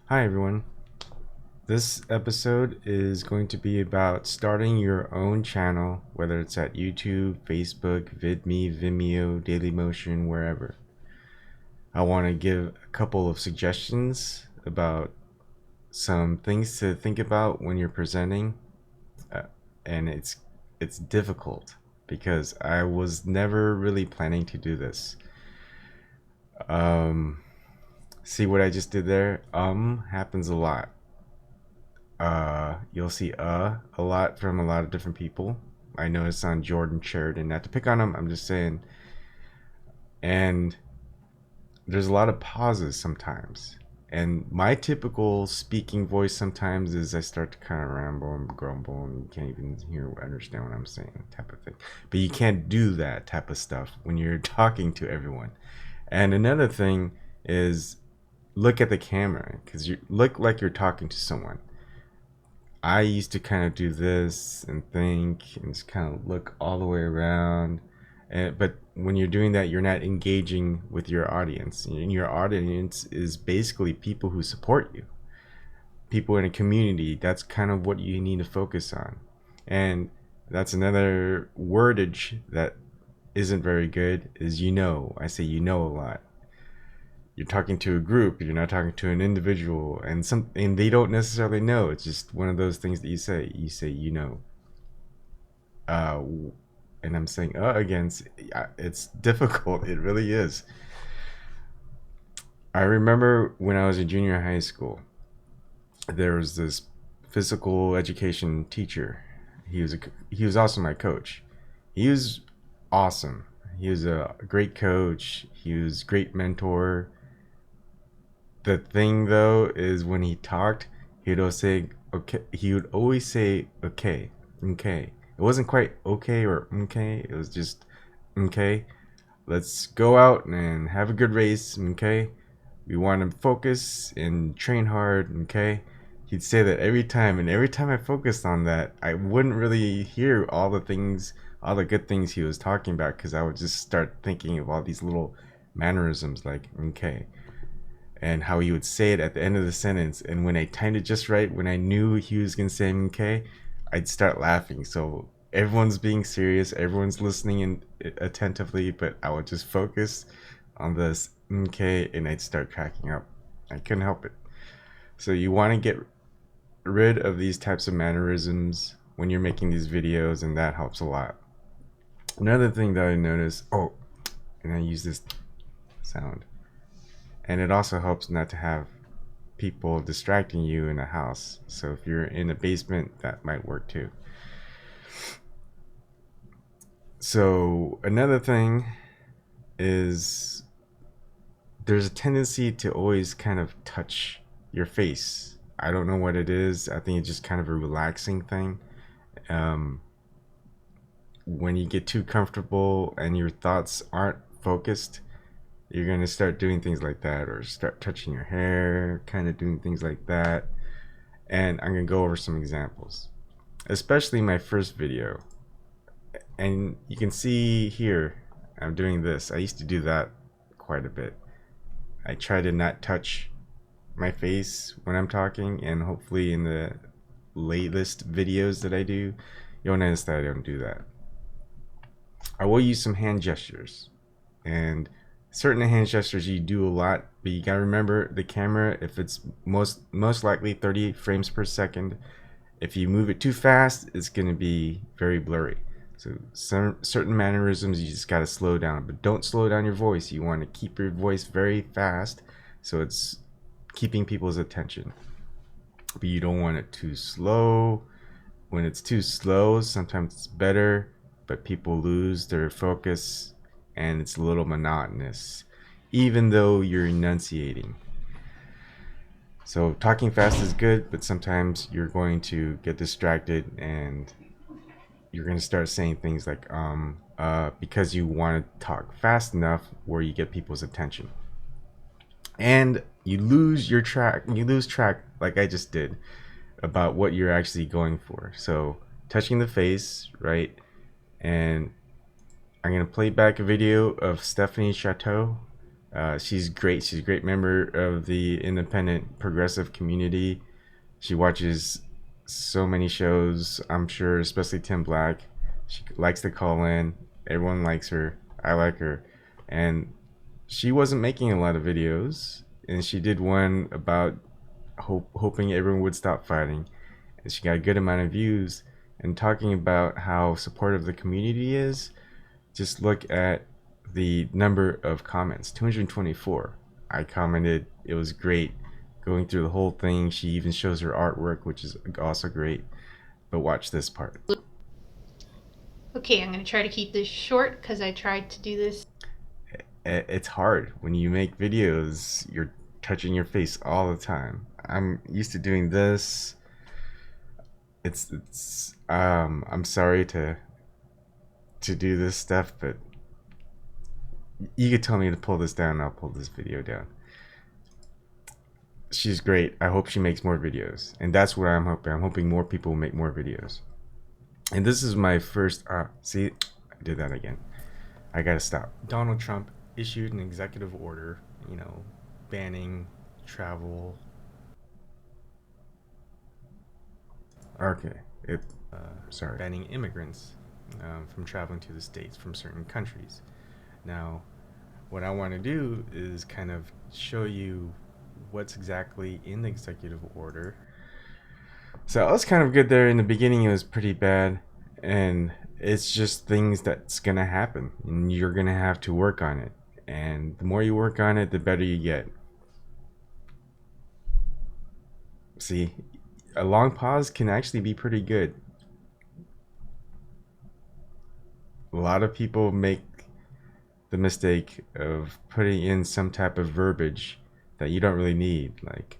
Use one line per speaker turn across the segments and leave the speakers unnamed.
Hi everyone. This episode is going to be about starting your own channel, whether it's at YouTube, Facebook, VidMe, Vimeo, Dailymotion, wherever. I want to give a couple of suggestions about some things to think about when you're presenting, uh, and it's difficult because I was never really planning to do this. Um, See what I just did there? Happens a lot. You'll see a lot from a lot of different people. I noticed on Jordan Sheridan, not to pick on him, I'm just saying. And there's a lot of pauses sometimes. And my typical speaking voice sometimes is I start to kind of ramble and grumble and you can't even understand what I'm saying, type of thing. But you can't do that type of stuff when you're talking to everyone. And another thing is look at the camera because you look like you're talking to someone. I used to kind of do this and think and just kind of look all the way around. But when you're doing that, you're not engaging with your audience. And your audience is basically people who support you, people in a community. That's kind of what you need to focus on. And that's another wordage that isn't very good is I say a lot. You're talking to a group, you're not talking to an individual, and they don't necessarily know. It's just one of those things that you say uh and I'm saying again. It's difficult. It really is. I remember when I was in junior high school, there was this physical education teacher. He was also my coach. He was awesome. He was a great coach. He was a great mentor. The thing though is when he talked, he'd always say okay. He would always say okay, okay. It wasn't quite okay or okay. It was just okay. Let's go out and have a good race. Okay. We want to focus and train hard. Okay. He'd say that every time, and every time I focused on that, I wouldn't really hear all the good things he was talking about, because I would just start thinking of all these little mannerisms like okay, and how he would say it at the end of the sentence. And when I timed it just right, when I knew he was gonna say "okay," I'd start laughing. So everyone's being serious, everyone's listening attentively, but I would just focus on this "okay," and I'd start cracking up. I couldn't help it. So you want to get rid of these types of mannerisms when you're making these videos, and that helps a lot. Another thing that I noticed, and I use this sound, and it also helps not to have people distracting you in a house. So if you're in a basement, that might work too. So another thing is there's a tendency to always kind of touch your face. I don't know what it is. I think it's just kind of a relaxing thing. Um, when you get too comfortable and your thoughts aren't focused, you're going to start doing things like that, or start touching your hair, kind of doing things like that. And I'm going to go over some examples, especially my first video. And you can see here, I'm doing this. I used to do that quite a bit. I try to not touch my face when I'm talking, and hopefully in the latest videos that I do, you'll notice that I don't do that. I will use some hand gestures, and certain hand gestures you do a lot, but you gotta remember the camera. If it's most likely 30 frames per second, if you move it too fast, it's gonna be very blurry. So certain mannerisms you just gotta slow down, but don't slow down your voice. You want to keep your voice very fast, so it's keeping people's attention. But you don't want it too slow. When it's too slow, sometimes it's better, but people lose their focus and it's a little monotonous, even though you're enunciating. So talking fast is good, but sometimes you're going to get distracted and you're going to start saying things like because you want to talk fast enough where you get people's attention. And you lose track like I just did about what you're actually going for. So touching the face, right? And I'm going to play back a video of Stephanie Chateau. She's great. She's a great member of the independent progressive community. She watches so many shows, I'm sure, especially Tim Black. She likes to call in. Everyone likes her. I like her. And she wasn't making a lot of videos. And she did one about hoping everyone would stop fighting. And she got a good amount of views. And talking about how supportive the community is, just look at the number of comments, 224. I commented, it was great going through the whole thing. She even shows her artwork, which is also great. But watch this part.
Okay, I'm going to try to keep this short because I tried to do this.
It's hard when you make videos, you're touching your face all the time. I'm used to doing this. I'm sorry to do this stuff, but you could tell me to pull this down and I'll pull this video down. She's great. I hope she makes more videos. And that's what I'm hoping. I'm hoping more people will make more videos. And this is my first see, I did that again. I gotta stop. Donald Trump issued an executive order, banning travel. Okay. Sorry. Banning immigrants from traveling to the States from certain countries. Now, what I want to do is kind of show you what's exactly in the executive order. So I was kind of good there in the beginning. It was pretty bad, and it's just things that's gonna happen, and you're gonna have to work on it. And the more you work on it, the better you get. See, a long pause can actually be pretty good. A lot of people make the mistake of putting in some type of verbiage that you don't really need, like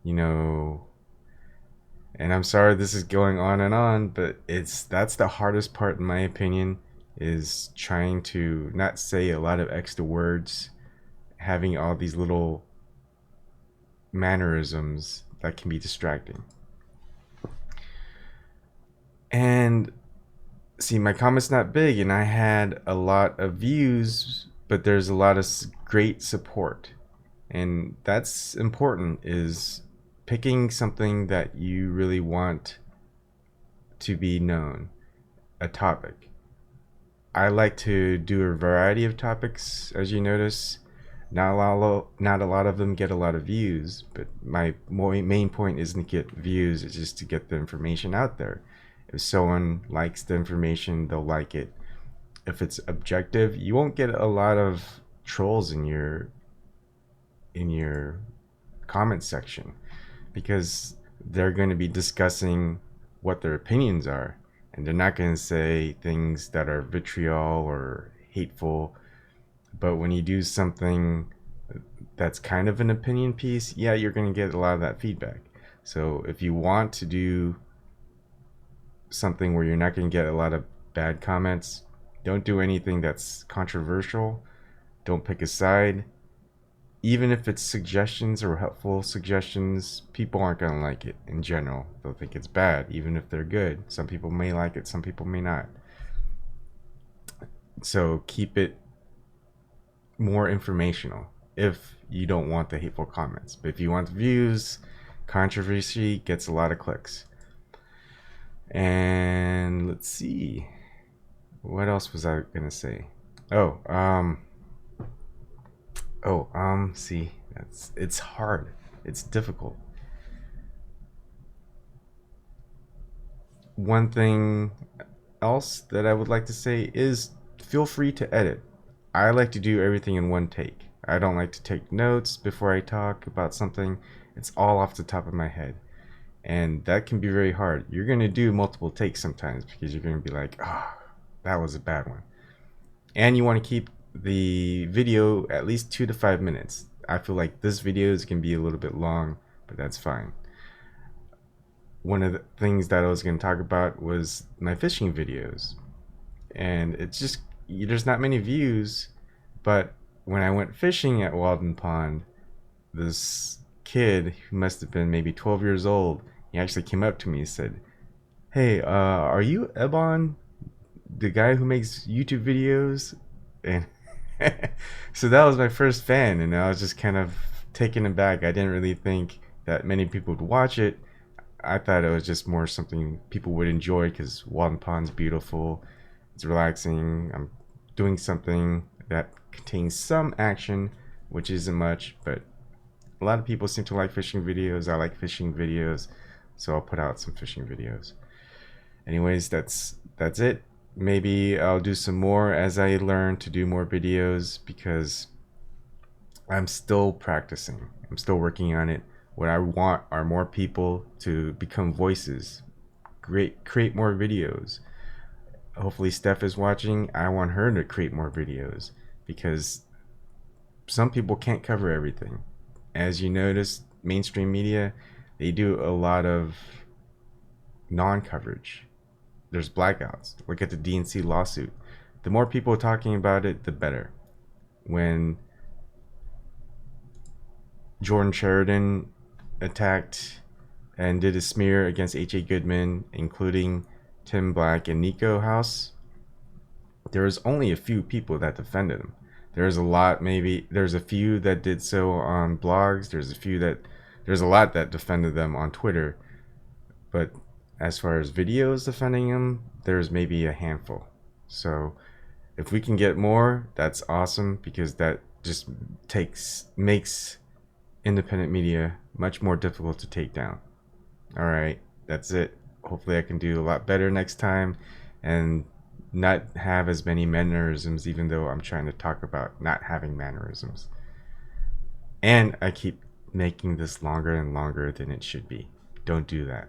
you know and I'm sorry this is going on, but that's the hardest part in my opinion, is trying to not say a lot of extra words, having all these little mannerisms that can be distracting. And see, my comment's not big and I had a lot of views, but there's a lot of great support. And that's important, is picking something that you really want to be known, a topic. I like to do a variety of topics, as you notice. Not a lot of them get a lot of views, but my main point isn't to get views, it's just to get the information out there. If someone likes the information, they'll like it. If it's objective, you won't get a lot of trolls in your comment section, because they're going to be discussing what their opinions are, and they're not going to say things that are vitriol or hateful. But when you do something that's kind of an opinion piece, yeah, you're going to get a lot of that feedback. So if you want to do something where you're not going to get a lot of bad comments, don't do anything that's controversial. Don't pick a side. Even if it's suggestions or helpful suggestions, people aren't going to like it in general. They'll think it's bad, even if they're good. Some people may like it, some people may not. So keep it more informational if you don't want the hateful comments. But if you want the views, controversy gets a lot of clicks. And let's see. What else was I going to say? See, it's hard. It's difficult. One thing else that I would like to say is feel free to edit. I like to do everything in one take. I don't like to take notes before I talk about something. It's all off the top of my head. And that can be very hard. You're going to do multiple takes sometimes because you're going to be like, oh, that was a bad one. And you want to keep the video at least 2 to 5 minutes. I feel like this video is going to be a little bit long, but that's fine. One of the things that I was going to talk about was my fishing videos. And it's just, there's not many views, but when I went fishing at Walden Pond, this kid who must have been maybe 12 years old, he actually came up to me and said, "Hey, are you Ebon, the guy who makes YouTube videos?" And So that was my first fan, and I was just kind of taken aback. I didn't really think that many people would watch it. I thought it was just more something people would enjoy because Walden Pond's beautiful. It's relaxing. I'm doing something that contains some action, which isn't much, but a lot of people seem to like fishing videos. I like fishing videos, so I'll put out some fishing videos. Anyways, that's it. Maybe I'll do some more as I learn to do more videos because I'm still practicing. I'm still working on it. What I want are more people to become voices, create more videos. Hopefully Steph is watching. I want her to create more videos because some people can't cover everything. As you notice, mainstream media, they do a lot of non-coverage. There's blackouts. Look at the DNC lawsuit. The more people talking about it, the better. When Jordan Sheridan attacked and did a smear against H.A. Goodman, including Tim Black and Nico House, there was only a few people that defended him. There's a lot, maybe there's a few that did so on blogs. There's a lot that defended them on Twitter. But as far as videos defending him, there's maybe a handful. So if we can get more, that's awesome because that just makes independent media much more difficult to take down. All right, that's it. Hopefully I can do a lot better next time and not have as many mannerisms, even though I'm trying to talk about not having mannerisms. And I keep making this longer and longer than it should be. Don't do that.